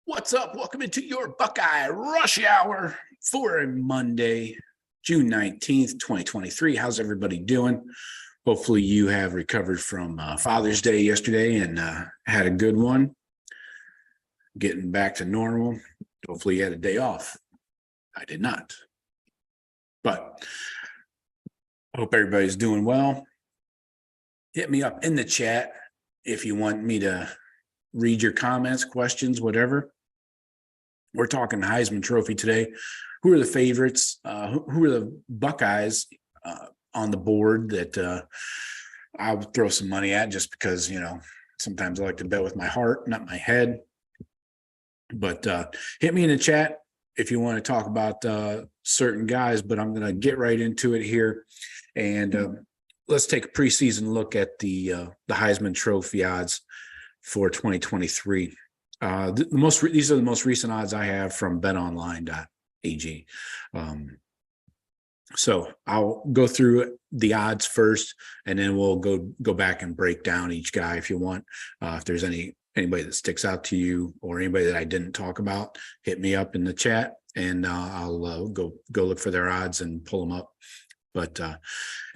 What's up? Welcome into your Buckeye Rush Hour for Monday, June 19th, 2023. How's everybody doing? Hopefully you have recovered from Father's Day yesterday and had a good one. Getting back to normal. Hopefully you had a day off. I did not. But I hope everybody's doing well. Hit me up in the chat if you want me to read your comments, questions, whatever. We're talking Heisman Trophy today. Who are the favorites? Who are the Buckeyes on the board that I would throw some money at just because, sometimes I like to bet with my heart, not my head. But hit me in the chat if you want to talk about certain guys, but I'm going to get right into it here. And let's take a preseason look at the Heisman Trophy odds for 2023. These are the most recent odds I have from betonline.ag. So I'll go through the odds first, and then we'll go back and break down each guy if you want. If there's anybody that sticks out to you or anybody that I didn't talk about, hit me up in the chat, and I'll go look for their odds and pull them up. But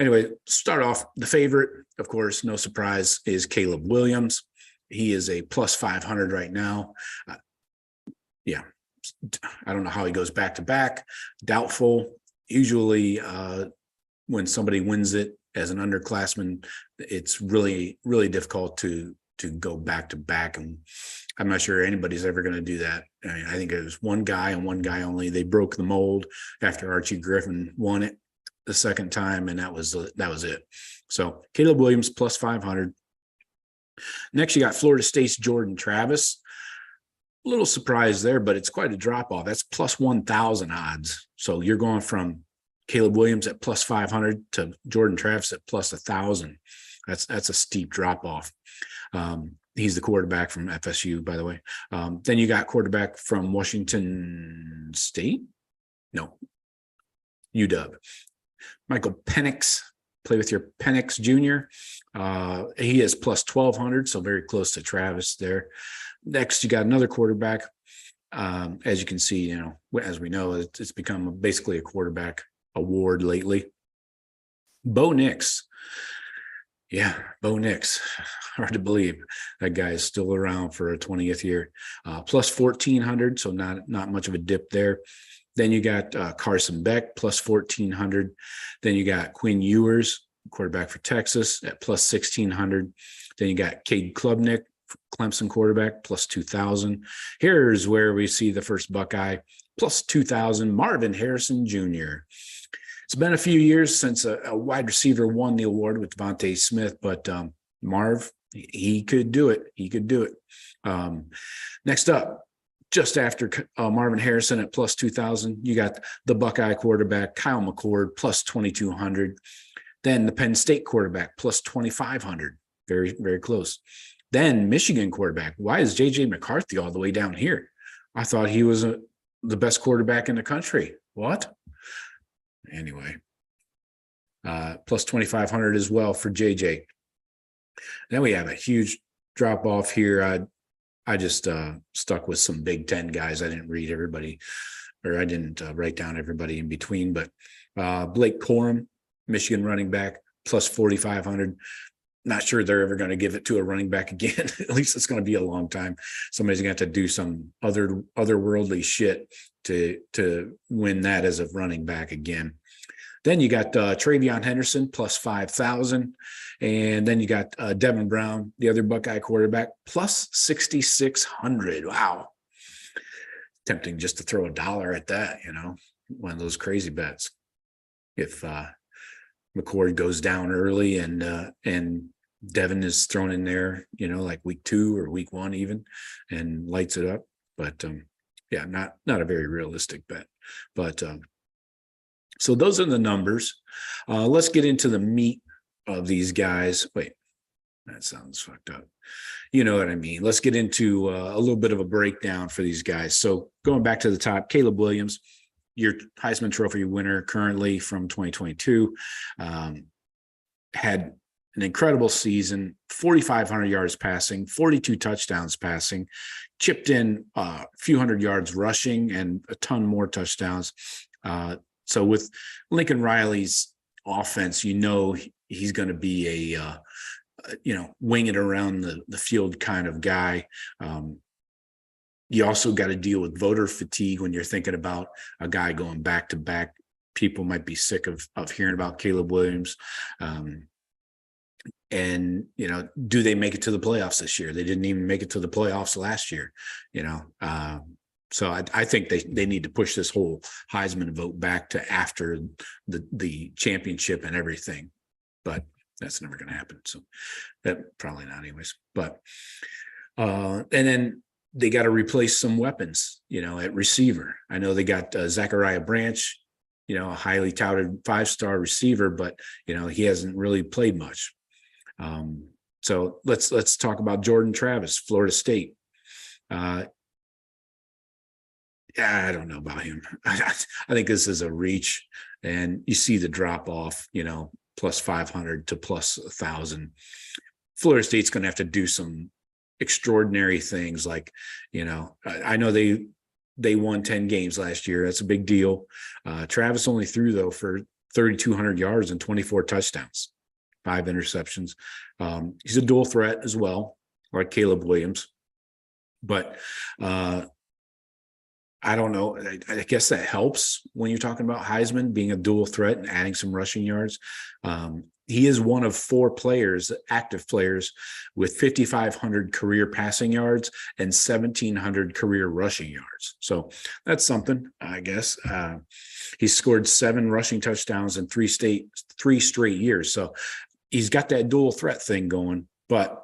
anyway, start off. The favorite, of course, no surprise, is Caleb Williams. He is a plus 500 right now. I don't know how he goes back to back. Doubtful. Usually when somebody wins it as an underclassman, it's really, really difficult to go back to back. And I'm not sure anybody's ever going to do that. I mean, I think it was one guy and one guy only. They broke the mold after Archie Griffin won it the second time, and that was it. So Caleb Williams plus 500. Next, you got Florida State's Jordan Travis. A little surprise there, but it's quite a drop off. That's plus 1,000 odds. So you're going from Caleb Williams at plus 500 to Jordan Travis at plus 1,000. That's a steep drop off. He's the quarterback from FSU, by the way. Then you got quarterback from Washington State. No, UW. Michael Penix. Play with your Penix Jr. He is plus 1,200, so very close to Travis there. Next, you got another quarterback. As you can see, as we know, it's become basically a quarterback award lately. Bo Nix. Yeah, Bo Nix. Hard to believe that guy is still around for a 20th year. Plus 1,400, so not much of a dip there. Then you got Carson Beck, plus 1,400. Then you got Quinn Ewers, quarterback for Texas, at plus 1,600. Then you got Cade Klubnik, Clemson quarterback, plus 2,000. Here's where we see the first Buckeye, plus 2,000, Marvin Harrison Jr. It's been a few years since a wide receiver won the award with Devontae Smith, but Marv, he could do it. He could do it. Next up, just after Marvin Harrison at plus 2,000, you got the Buckeye quarterback, Kyle McCord, plus 2,200. Then the Penn State quarterback, plus 2,500. Very, very close. Then Michigan quarterback. Why is J.J. McCarthy all the way down here? I thought he was the best quarterback in the country. What? Anyway, plus 2,500 as well for J.J. Then we have a huge drop off here. I just stuck with some Big Ten guys. I didn't read everybody, or I didn't write down everybody in between. But Blake Corum, Michigan running back, plus 4,500. Not sure they're ever going to give it to a running back again. At least it's going to be a long time. Somebody's going to have to do some otherworldly shit to win that as a running back again. Then you got Travion Henderson, plus 5,000. And then you got Devin Brown, the other Buckeye quarterback, plus 6,600. Wow. Tempting just to throw a dollar at that, one of those crazy bets. If McCord goes down early and Devin is thrown in there, like week 2 or week 1 even, and lights it up. But not a very realistic bet. But so those are the numbers. Let's get into the meat of these guys. Wait, that sounds fucked up. You know what I mean? Let's get into a little bit of a breakdown for these guys. So going back to the top, Caleb Williams, your Heisman Trophy winner currently from 2022, had an incredible season, 4,500 yards passing, 42 touchdowns passing, chipped in a few hundred yards rushing and a ton more touchdowns. So with Lincoln Riley's offense, he's going to be a wing it around the field kind of guy. You also got to deal with voter fatigue when you're thinking about a guy going back to back. People might be sick of hearing about Caleb Williams. And, do they make it to the playoffs this year? They didn't even make it to the playoffs last year, So I think they need to push this whole Heisman vote back to after the championship and everything. But that's never going to happen. So that probably not anyways. But and then they got to replace some weapons, at receiver. I know they got Zachariah Branch, a highly touted 5-star receiver, but, he hasn't really played much. So let's talk about Jordan Travis, Florida State. I don't know about him. I think this is a reach, and you see the drop off, plus 500 to plus 1,000. Florida State's going to have to do some extraordinary things. Like, I know they won 10 games last year. That's a big deal. Travis only threw though for 3,200 yards and 24 touchdowns, 5 interceptions. He's a dual threat as well, like Caleb Williams. But I don't know. I guess that helps when you're talking about Heisman being a dual threat and adding some rushing yards. He is one of 4 players, active players, with 5,500 career passing yards and 1,700 career rushing yards. So that's something, I guess. He scored 7 rushing touchdowns in 3 straight years. So he's got that dual threat thing going. But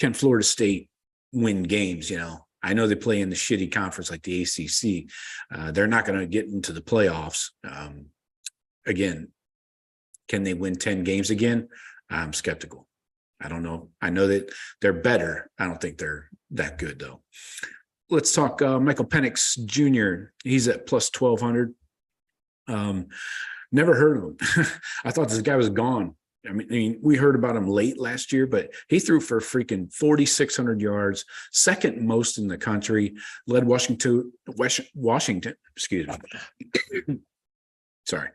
can Florida State win games? I know they play in the shitty conference like the ACC. They're not going to get into the playoffs. Again, can they win 10 games again? I'm skeptical. I don't know. I know that they're better. I don't think they're that good, though. Let's talk Michael Penix Jr. He's at plus 1,200. Never heard of him. I thought this guy was gone. I mean, we heard about him late last year, but he threw for freaking 4,600 yards, second most in the country, led Washington, excuse me. Sorry.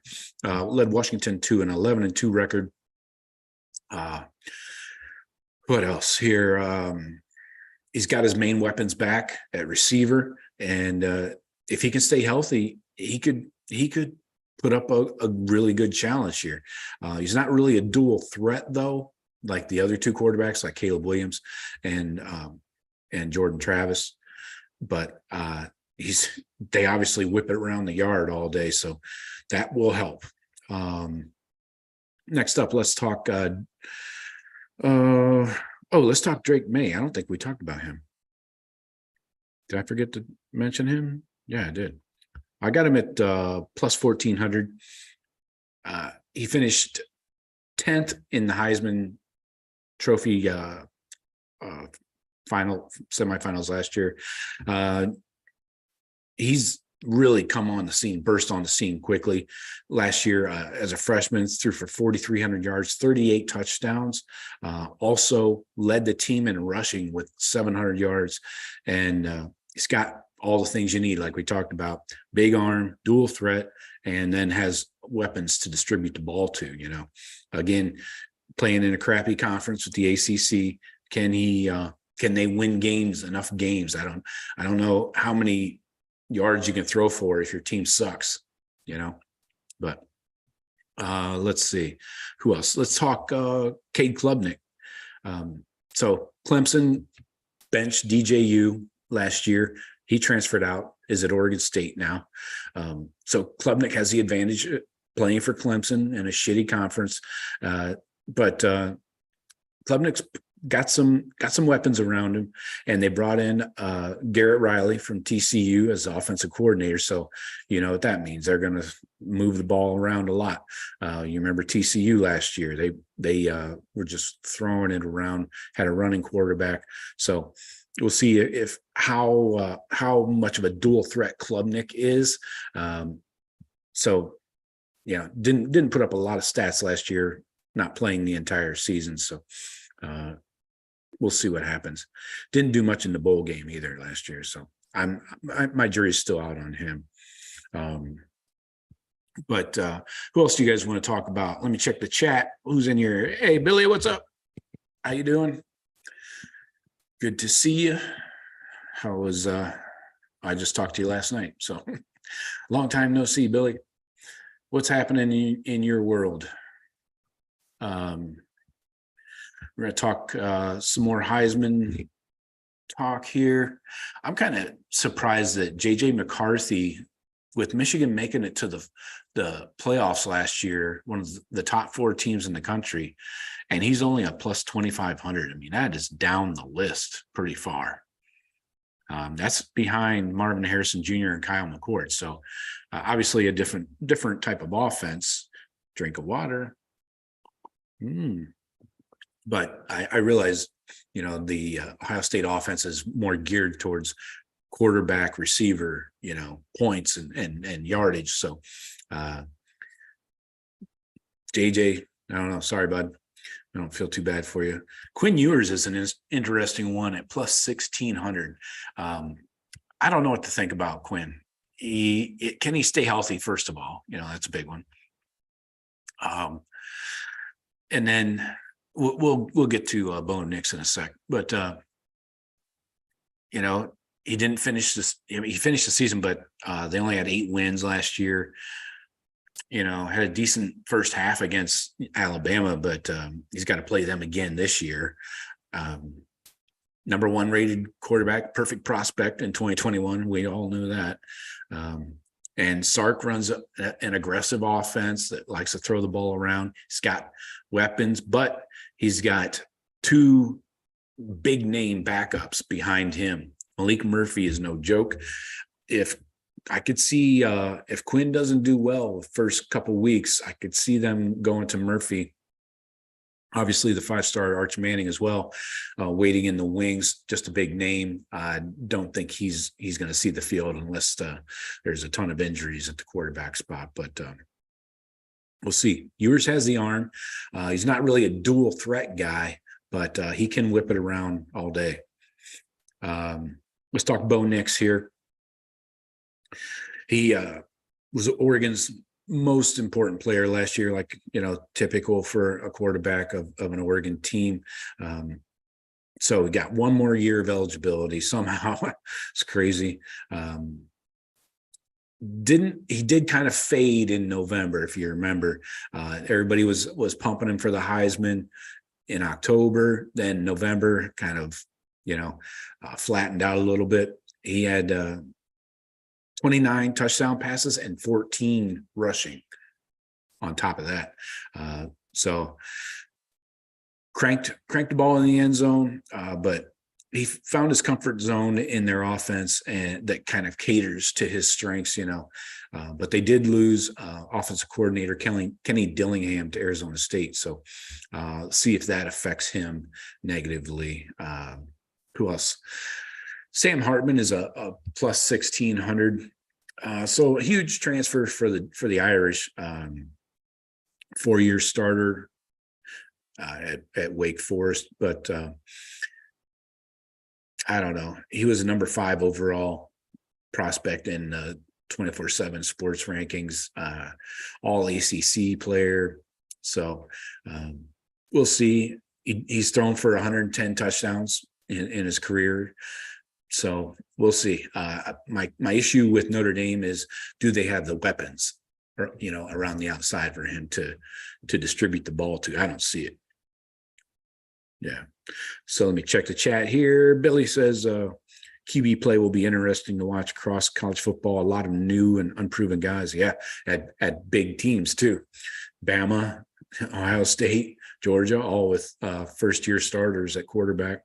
Led Washington to an 11-2 record. What else here? He's got his main weapons back at receiver. And if he can stay healthy, he could put up a really good challenge here. He's not really a dual threat, though, like the other 2 quarterbacks, like Caleb Williams and Jordan Travis. But they obviously whip it around the yard all day, so that will help. Next up, let's talk. Let's talk Drake May. I don't think we talked about him. Did I forget to mention him? Yeah, I did. I got him at plus 1,400. He finished 10th in the Heisman Trophy semifinals last year. He's really come on the scene, burst on the scene quickly. Last year, as a freshman, threw for 4,300 yards, 38 touchdowns. Also led the team in rushing with 700 yards. And he's got all the things you need, like we talked about: big arm, dual threat, and then has weapons to distribute the ball to. Again, playing in a crappy conference with the ACC, can they win games? Enough games? I don't know how many yards you can throw for if your team sucks. But let's see who else. Let's talk Cade Klubnik. So Clemson benched DJU last year. He transferred out, is at Oregon State now. So Klubnik has the advantage playing for Clemson in a shitty conference. But Klubnik's got some weapons around him, and they brought in Garrett Riley from TCU as the offensive coordinator. So you know what that means. They're going to move the ball around a lot. You remember TCU last year, they were just throwing it around, had a running quarterback. So we'll see how much of a dual threat Klubnik is. So yeah, didn't put up a lot of stats last year, not playing the entire season. So we'll see what happens. Didn't do much in the bowl game either last year, so my jury's still out on him. But who else do you guys want to talk about? Let me check the chat. Who's in here? Hey, Billy, what's up? How you doing? Good to see you. How was I just talked to you last night, so long time no see, Billy. What's happening in your world? We're going to talk some more Heisman talk here. I'm kind of surprised that JJ McCarthy, with Michigan making it to the playoffs last year, one of the top 4 teams in the country, and he's only a plus 2,500. I mean, that is down the list pretty far. That's behind Marvin Harrison Jr. and Kyle McCord. So obviously a different type of offense. Drink of water. But I realize, the Ohio State offense is more geared towards quarterback, receiver, points and yardage. So JJ, I don't know. Sorry, bud. I don't feel too bad for you. Quinn Ewers is an interesting one at plus 1,600. I don't know what to think about Quinn. Can he stay healthy? First of all, that's a big one. And then we'll get to Bo Nix in a sec. But he didn't finish this. He finished the season, but they only had 8 wins last year. Had a decent first half against Alabama, but he's got to play them again this year. Number 1 rated quarterback, perfect prospect in 2021. We all knew that. And Sark runs an aggressive offense that likes to throw the ball around. He's got weapons, but he's got 2 big name backups behind him. Malik Murphy is no joke. If I could see if Quinn doesn't do well the first couple of weeks, I could see them going to Murphy. Obviously, the 5-star Arch Manning as well, waiting in the wings, just a big name. I don't think he's going to see the field unless there's a ton of injuries at the quarterback spot. But we'll see. Ewers has the arm. He's not really a dual threat guy, but he can whip it around all day. Let's talk Bo Nix here. He was Oregon's most important player last year, like, typical for a quarterback of an Oregon team. So he got 1 more year of eligibility somehow. It's crazy. He did kind of fade in November, if you remember. Everybody was pumping him for the Heisman in October. Then November kind of, flattened out a little bit. He had 29 touchdown passes and 14 rushing on top of that. So cranked the ball in the end zone, but he found his comfort zone in their offense, and that kind of caters to his strengths, but they did lose offensive coordinator Kenny Dillingham to Arizona State. So see if that affects him negatively. Who else? Sam Hartman is a plus 1,600. So a huge transfer for the Irish. 4-year starter at Wake Forest, but I don't know. He was a number 5 overall prospect in 24/7 sports rankings, all ACC player. So we'll see. He's thrown for 110 touchdowns in his career. So we'll see. My issue with Notre Dame is, do they have the weapons, around the outside for him to distribute the ball to? I don't see it. Yeah. So let me check the chat here. Billy says QB play will be interesting to watch across college football. A lot of new and unproven guys. Yeah, at big teams too. Bama, Ohio State, Georgia, all with first-year starters at quarterback.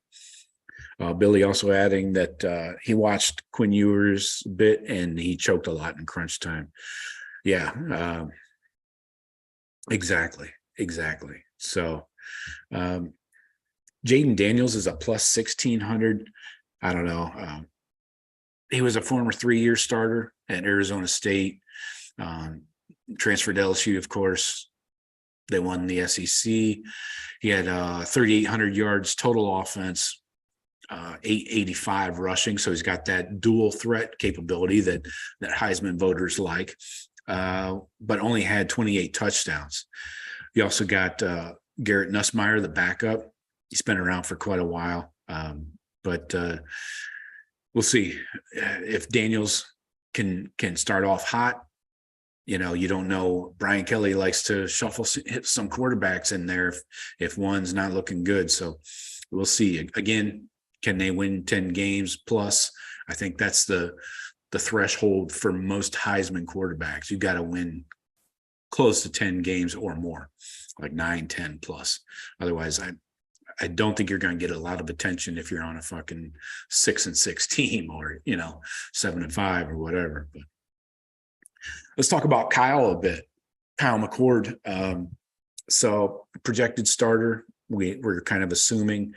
Billy also adding that he watched Quinn Ewers a bit and he choked a lot in crunch time. Yeah, exactly. So Jaden Daniels is a plus 1,600. I don't know. He was a former 3-year starter at Arizona State. Transferred to LSU, of course. They won the SEC. He had 3,800 yards total offense, 885 rushing. So he's got that dual threat capability that Heisman voters like, but only had 28 touchdowns. You also got Garrett Nussmeier, the backup. He's been around for quite a while, but we'll see if Daniels can start off hot. You know, you don't know. Brian Kelly likes to hit some quarterbacks in there if one's not looking good. So we'll see. Again, can they win 10 games plus? I think that's the threshold for most Heisman quarterbacks. You got to win close to 10 games or more, like 9, 10 plus. Otherwise, I don't think you're going to get a lot of attention if you're on a fucking 6-6 team or, 7-5 or whatever. But let's talk about Kyle a bit. Kyle McCord. So projected starter. We're kind of assuming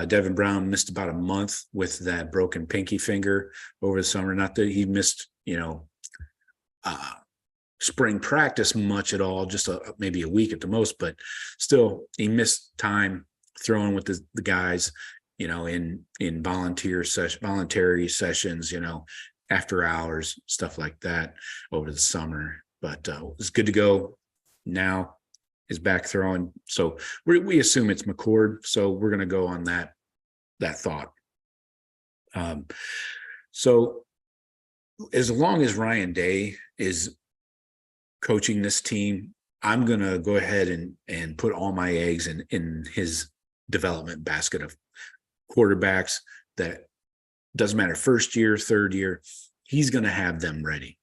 Devin Brown missed about a month with that broken pinky finger over the summer. Not that he missed, spring practice much at all, just maybe a week at the most, but still he missed time throwing with the guys, in voluntary sessions, after hours, stuff like that over the summer. But it's good to go now. Is back throwing, so we assume it's McCord. So we're going to go on that thought. So as long as Ryan Day is coaching this team, I'm going to go ahead and put all my eggs in his development basket of quarterbacks. That doesn't matter, first year, third year, he's going to have them ready.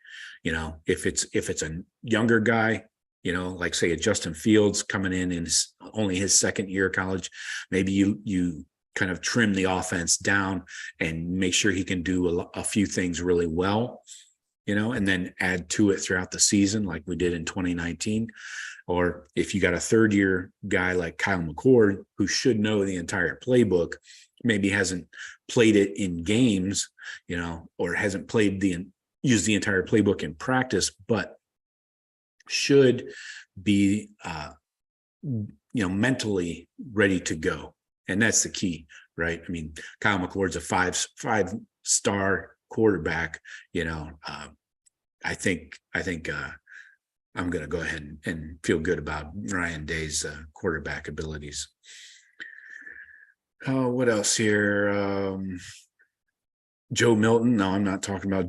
If it's a younger guy, like say a Justin Fields coming in only his second year of college, maybe you kind of trim the offense down and make sure he can do a few things really well, and then add to it throughout the season like we did in 2019. Or if you got a third year guy like Kyle McCord, who should know the entire playbook, maybe hasn't played it in games, or hasn't used the entire playbook in practice, but should be, mentally ready to go. And that's the key, right? I mean, Kyle McCord's a five-star quarterback. I think I'm going to go ahead and feel good about Ryan Day's quarterback abilities. What else here? Joe Milton. No, I'm not talking about